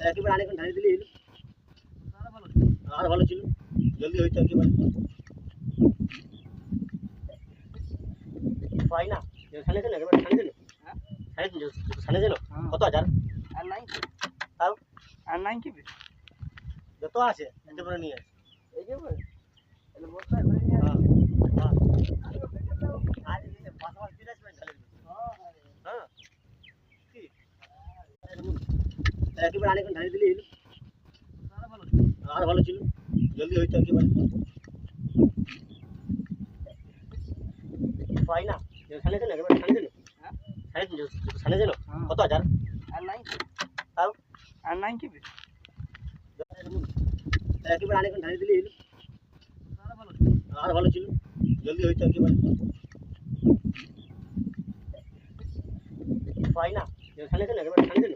একেবারে অনেকক্ষণ ঢালি দিলে এলো আর ভালো ছিল, জলদি হইতো একেবারে। হয় না ছানে ছিল একেবারে ছানে ছিল, ছানে ছিল কত হাজার আর নাই তাও আর নাই কি যত আছে একেবারে নিয়ে আসে। এই যে তাহলে বস্তা ভরে নিয়ে হ্যাঁ আর এই পাঁচবার তিরাশ মিনিট ঢালি হ্যাঁ কি একেবারে অনেকক্ষণ ঢালি দিলে এলো আর ভালো ছিল, জলদি হইতো একেবারে। হয় না ছানে ছিল একেবারে ছানে ছিল, ছানে ছিল কত হাজার আর নাই তাও আর নাই কি একেবারে অনেকক্ষণ ঢালি দিলে এলো আর ভালো ছিল, জলদি হইতো একেবারে। হয় না ছানে ছিল একেবারে ছানে ছিল,